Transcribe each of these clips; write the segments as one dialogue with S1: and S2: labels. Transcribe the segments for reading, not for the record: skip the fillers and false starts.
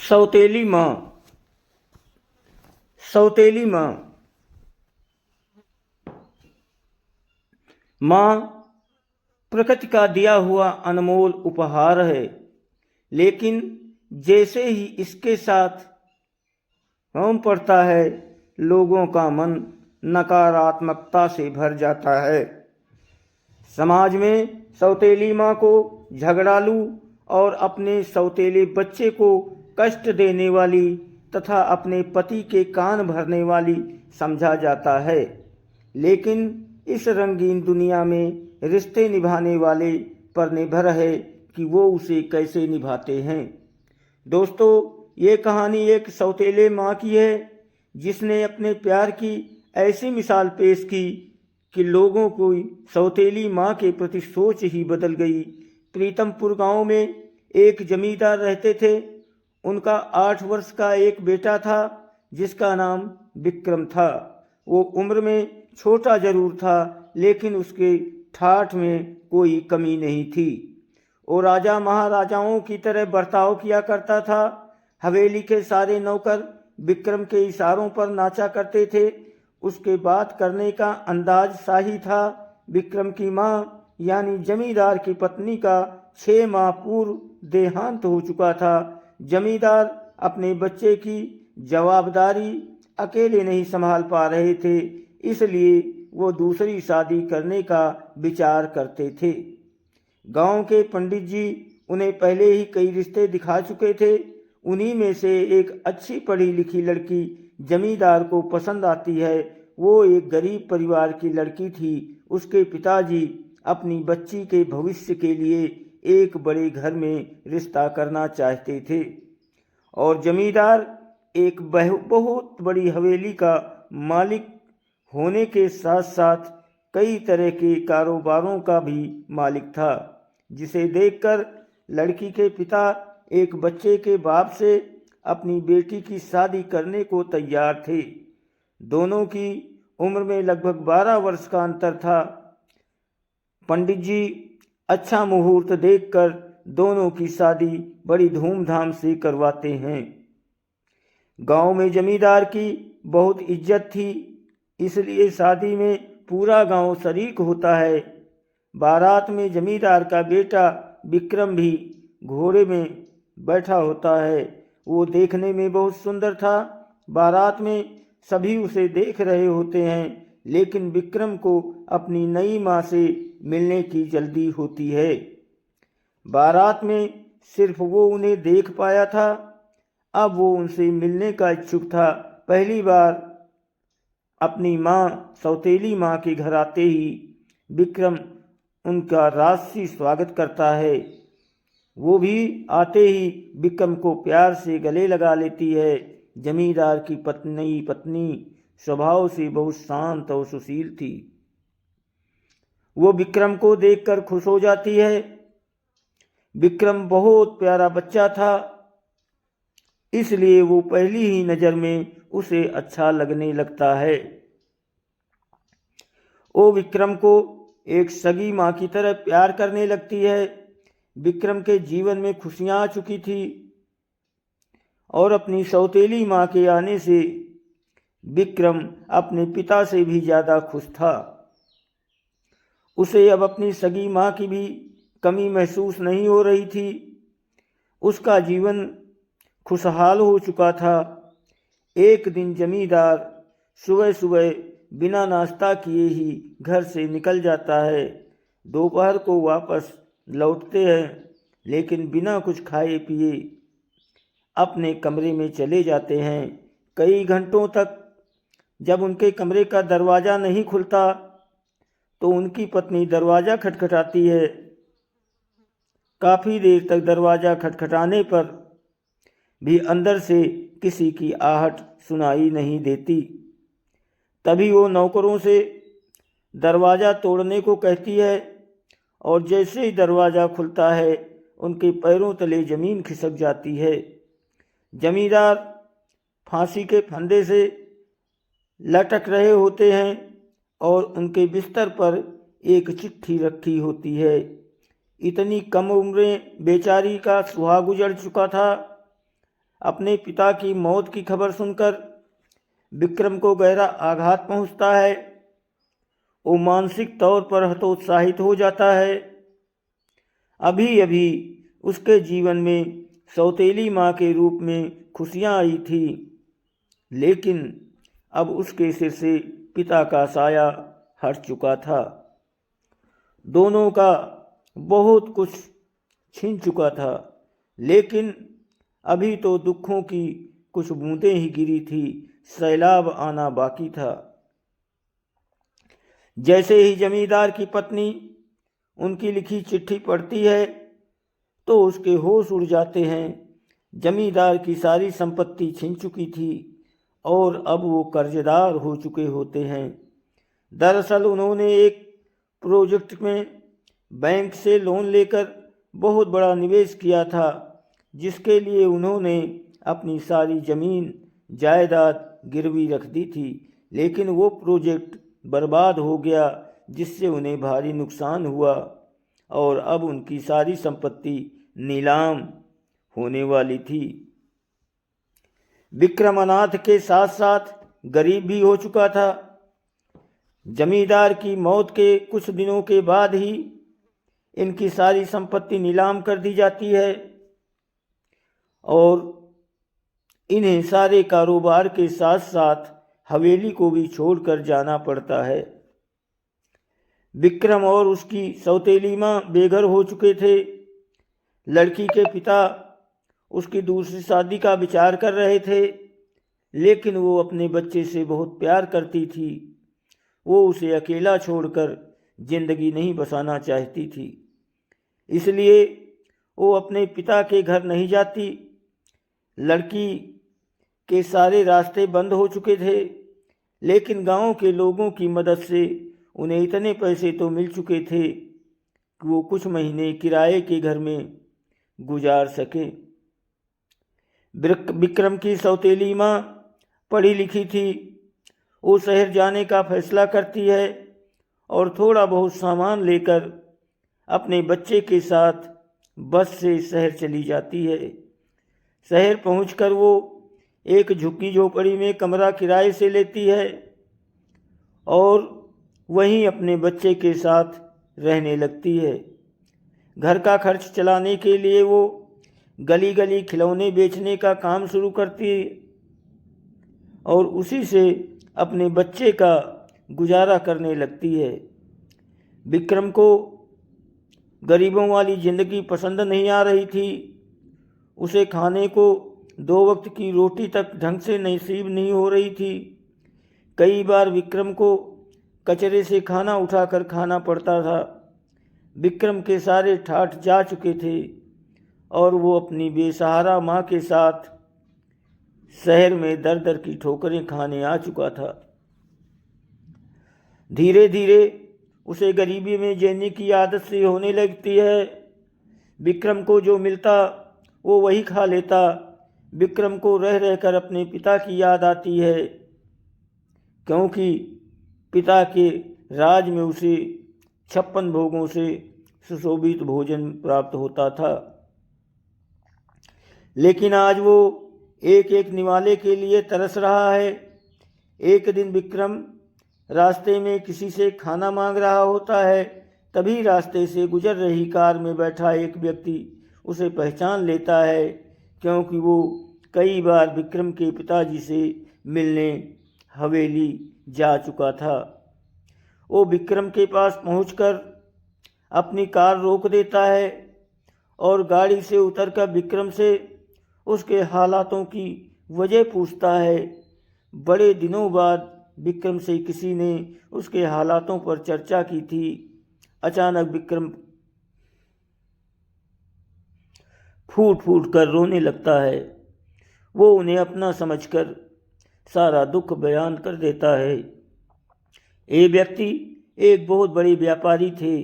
S1: सौतेली माँ। सौतेली माँ। माँ प्रकृति का दिया हुआ अनमोल उपहार है, लेकिन जैसे ही इसके साथ होम पड़ता है, लोगों का मन नकारात्मकता से भर जाता है। समाज में सौतेली माँ को झगड़ालू और अपने सौतेले बच्चे को कष्ट देने वाली तथा अपने पति के कान भरने वाली समझा जाता है। लेकिन इस रंगीन दुनिया में रिश्ते निभाने वाले पर निर्भर है कि वो उसे कैसे निभाते हैं। दोस्तों, ये कहानी एक सौतेले माँ की है, जिसने अपने प्यार की ऐसी मिसाल पेश की कि लोगों को सौतेली माँ के प्रति सोच ही बदल गई। प्रीतमपुर गांव में एक जमींदार रहते थे। उनका 8 वर्ष का एक बेटा था, जिसका नाम विक्रम था। वो उम्र में छोटा जरूर था, लेकिन उसके ठाठ में कोई कमी नहीं थी। वो राजा महाराजाओं की तरह बर्ताव किया करता था। हवेली के सारे नौकर विक्रम के इशारों पर नाचा करते थे। उसके बात करने का अंदाज शाही था। विक्रम की माँ यानी जमींदार की पत्नी का 6 माह पूर्व देहांत हो चुका था। जमींदार अपने बच्चे की जवाबदारी अकेले नहीं संभाल पा रहे थे, इसलिए वो दूसरी शादी करने का विचार करते थे। गांव के पंडित जी उन्हें पहले ही कई रिश्ते दिखा चुके थे। उन्हीं में से एक अच्छी पढ़ी लिखी लड़की जमींदार को पसंद आती है। वो एक गरीब परिवार की लड़की थी। उसके पिताजी अपनी बच्ची के भविष्य के लिए एक बड़े घर में रिश्ता करना चाहते थे, और जमींदार एक बहुत बड़ी हवेली का मालिक होने के साथ साथ कई तरह के कारोबारों का भी मालिक था, जिसे देखकर लड़की के पिता एक बच्चे के बाप से अपनी बेटी की शादी करने को तैयार थे। दोनों की उम्र में लगभग 12 वर्ष का अंतर था। पंडित जी अच्छा मुहूर्त देखकर दोनों की शादी बड़ी धूमधाम से करवाते हैं। गांव में जमींदार की बहुत इज्जत थी, इसलिए शादी में पूरा गांव शरीक होता है। बारात में जमींदार का बेटा विक्रम भी घोड़े में बैठा होता है। वो देखने में बहुत सुंदर था। बारात में सभी उसे देख रहे होते हैं, लेकिन विक्रम को अपनी नई माँ से मिलने की जल्दी होती है। बारात में सिर्फ वो उन्हें देख पाया था, अब वो उनसे मिलने का इच्छुक था। पहली बार अपनी माँ सौतेली माँ के घर आते ही विक्रम उनका राजसी स्वागत करता है। वो भी आते ही विक्रम को प्यार से गले लगा लेती है। जमींदार की पत्नी स्वभाव से बहुत शांत और सुशील थी। वो विक्रम को देखकर खुश हो जाती है। विक्रम बहुत प्यारा बच्चा था, इसलिए वो पहली ही नज़र में उसे अच्छा लगने लगता है। वो विक्रम को एक सगी माँ की तरह प्यार करने लगती है। विक्रम के जीवन में खुशियाँ आ चुकी थी, और अपनी सौतेली माँ के आने से विक्रम अपने पिता से भी ज़्यादा खुश था। उसे अब अपनी सगी माँ की भी कमी महसूस नहीं हो रही थी। उसका जीवन खुशहाल हो चुका था। एक दिन जमींदार सुबह सुबह बिना नाश्ता किए ही घर से निकल जाता है। दोपहर को वापस लौटते हैं, लेकिन बिना कुछ खाए पिए अपने कमरे में चले जाते हैं। कई घंटों तक जब उनके कमरे का दरवाज़ा नहीं खुलता, तो उनकी पत्नी दरवाज़ा खटखटाती है। काफ़ी देर तक दरवाज़ा खटखटाने पर भी अंदर से किसी की आहट सुनाई नहीं देती। तभी वो नौकरों से दरवाज़ा तोड़ने को कहती है, और जैसे ही दरवाज़ा खुलता है उनके पैरों तले ज़मीन खिसक जाती है। जमींदार फांसी के फंदे से लटक रहे होते हैं, और उनके बिस्तर पर एक चिट्ठी रखी होती है। इतनी कम उम्र बेचारी का सुहाग गुजर चुका था। अपने पिता की मौत की खबर सुनकर विक्रम को गहरा आघात पहुंचता है। वो मानसिक तौर पर हतोत्साहित हो जाता है। अभी अभी उसके जीवन में सौतेली माँ के रूप में खुशियाँ आई थी, लेकिन अब उसके सिर से पिता का साया हट चुका था। दोनों का बहुत कुछ छिन चुका था, लेकिन अभी तो दुखों की कुछ बूंदें ही गिरी थी, सैलाब आना बाकी था। जैसे ही जमींदार की पत्नी उनकी लिखी चिट्ठी पढ़ती है तो उसके होश उड़ जाते हैं। जमींदार की सारी संपत्ति छिन चुकी थी और अब वो कर्जदार हो चुके होते हैं। दरअसल उन्होंने एक प्रोजेक्ट में बैंक से लोन लेकर बहुत बड़ा निवेश किया था, जिसके लिए उन्होंने अपनी सारी ज़मीन जायदाद गिरवी रख दी थी, लेकिन वो प्रोजेक्ट बर्बाद हो गया, जिससे उन्हें भारी नुकसान हुआ और अब उनकी सारी संपत्ति नीलाम होने वाली थी। विक्रम अनाथ के साथ साथ गरीब भी हो चुका था। जमींदार की मौत के कुछ दिनों के बाद ही इनकी सारी संपत्ति नीलाम कर दी जाती है और इन्हें सारे कारोबार के साथ साथ हवेली को भी छोड़कर जाना पड़ता है। विक्रम और उसकी सौतेली माँ बेघर हो चुके थे। लड़की के पिता उसकी दूसरी शादी का विचार कर रहे थे, लेकिन वो अपने बच्चे से बहुत प्यार करती थी। वो उसे अकेला छोड़कर जिंदगी नहीं बसाना चाहती थी, इसलिए वो अपने पिता के घर नहीं जाती। लड़की के सारे रास्ते बंद हो चुके थे, लेकिन गांव के लोगों की मदद से उन्हें इतने पैसे तो मिल चुके थे कि वो कुछ महीने किराए के घर में गुजार सके। विक्रम की सौतेली माँ पढ़ी लिखी थी। वो शहर जाने का फैसला करती है और थोड़ा बहुत सामान लेकर अपने बच्चे के साथ बस से शहर चली जाती है। शहर पहुंचकर वो एक झुग्गी झोपड़ी में कमरा किराए से लेती है और वहीं अपने बच्चे के साथ रहने लगती है। घर का खर्च चलाने के लिए वो गली गली खिलौने बेचने का काम शुरू करती है और उसी से अपने बच्चे का गुजारा करने लगती है। विक्रम को गरीबों वाली ज़िंदगी पसंद नहीं आ रही थी। उसे खाने को 2 वक्त की रोटी तक ढंग से नसीब नहीं हो रही थी। कई बार विक्रम को कचरे से खाना उठाकर खाना पड़ता था। विक्रम के सारे ठाठ जा चुके थे और वो अपनी बेसहारा माँ के साथ शहर में दर दर की ठोकरें खाने आ चुका था। धीरे धीरे उसे गरीबी में जीने की आदत सी होने लगती है। विक्रम को जो मिलता वो वही खा लेता। विक्रम को रह रहकर अपने पिता की याद आती है, क्योंकि पिता के राज में उसे 56 भोगों से सुशोभित भोजन प्राप्त होता था। लेकिन आज वो एक एक निवाले के लिए तरस रहा है। एक दिन विक्रम रास्ते में किसी से खाना मांग रहा होता है। तभी रास्ते से गुजर रही कार में बैठा एक व्यक्ति उसे पहचान लेता है, क्योंकि वो कई बार विक्रम के पिताजी से मिलने हवेली जा चुका था। वो विक्रम के पास पहुंचकर अपनी कार रोक देता है और गाड़ी से उतरकर विक्रम से उसके हालातों की वजह पूछता है। बड़े दिनों बाद विक्रम से किसी ने उसके हालातों पर चर्चा की थी। अचानक विक्रम फूट फूट कर रोने लगता है। वो उन्हें अपना समझकर सारा दुख बयान कर देता है। ये व्यक्ति एक बहुत बड़े व्यापारी थे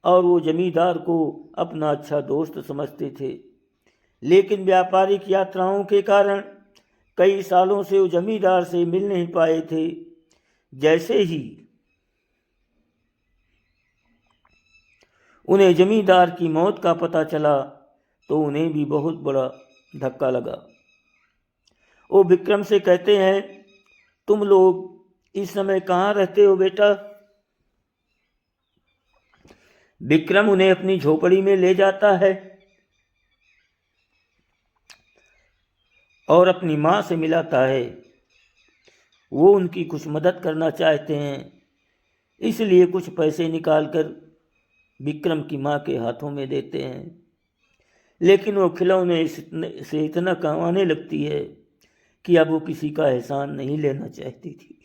S1: और वो जमींदार को अपना अच्छा दोस्त समझते थे, लेकिन व्यापारिक यात्राओं के कारण कई सालों से वो जमींदार से मिल नहीं पाए थे। जैसे ही उन्हें जमींदार की मौत का पता चला तो उन्हें भी बहुत बड़ा धक्का लगा। वो विक्रम से कहते हैं, तुम लोग इस समय कहाँ रहते हो बेटा? विक्रम उन्हें अपनी झोपड़ी में ले जाता है और अपनी माँ से मिलाता है। वो उनकी कुछ मदद करना चाहते हैं, इसलिए कुछ पैसे निकालकर विक्रम की माँ के हाथों में देते हैं, लेकिन वो खिलौने से इतना कमाने लगती है कि अब वो किसी का एहसान नहीं लेना चाहती थी।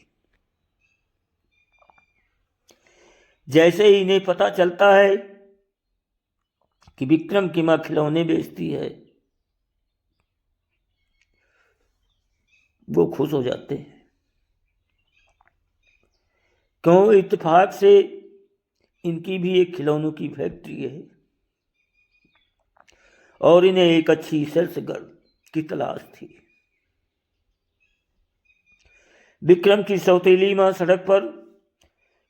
S1: जैसे ही इन्हें पता चलता है कि विक्रम की माँ खिलौने बेचती है, वो खुश हो जाते हैं, क्यों इत्तेफाक से इनकी भी एक खिलौनों की फैक्ट्री है और इन्हें एक अच्छी सेल्स गर्ल की तलाश थी। विक्रम की सौतेली माँ सड़क पर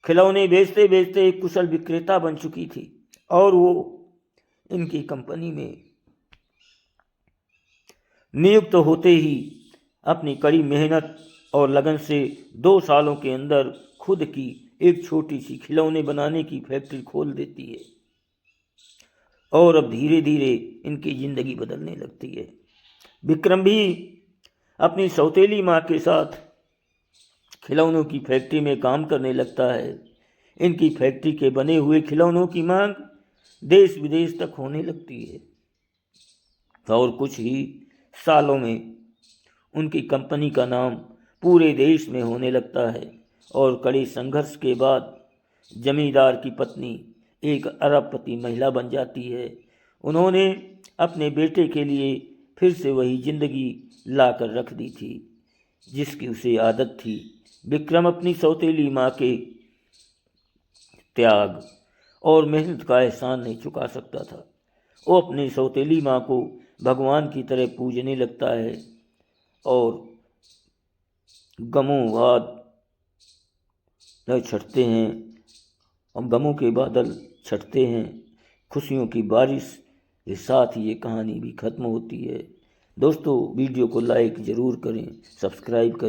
S1: खिलौने बेचते बेचते एक कुशल विक्रेता बन चुकी थी और वो इनकी कंपनी में नियुक्त होते ही अपनी कड़ी मेहनत और लगन से 2 सालों के अंदर खुद की एक छोटी सी खिलौने बनाने की फैक्ट्री खोल देती है और अब धीरे धीरे इनकी जिंदगी बदलने लगती है। विक्रम भी अपनी सौतेली माँ के साथ खिलौनों की फैक्ट्री में काम करने लगता है। इनकी फैक्ट्री के बने हुए खिलौनों की मांग देश विदेश तक होने लगती है और कुछ ही सालों में उनकी कंपनी का नाम पूरे देश में होने लगता है और कड़े संघर्ष के बाद जमींदार की पत्नी एक अरबपति महिला बन जाती है। उन्होंने अपने बेटे के लिए फिर से वही जिंदगी ला कर रख दी थी जिसकी उसे आदत थी। विक्रम अपनी सौतेली माँ के त्याग और मेहनत का एहसान नहीं चुका सकता था। वो अपनी सौतेली माँ को भगवान की तरह पूजने लगता है और गमों बाद छटते हैं और गमों के बादल छटते हैं, खुशियों की बारिश के साथ ये कहानी भी ख़त्म होती है। दोस्तों, वीडियो को लाइक ज़रूर करें, सब्सक्राइब करें।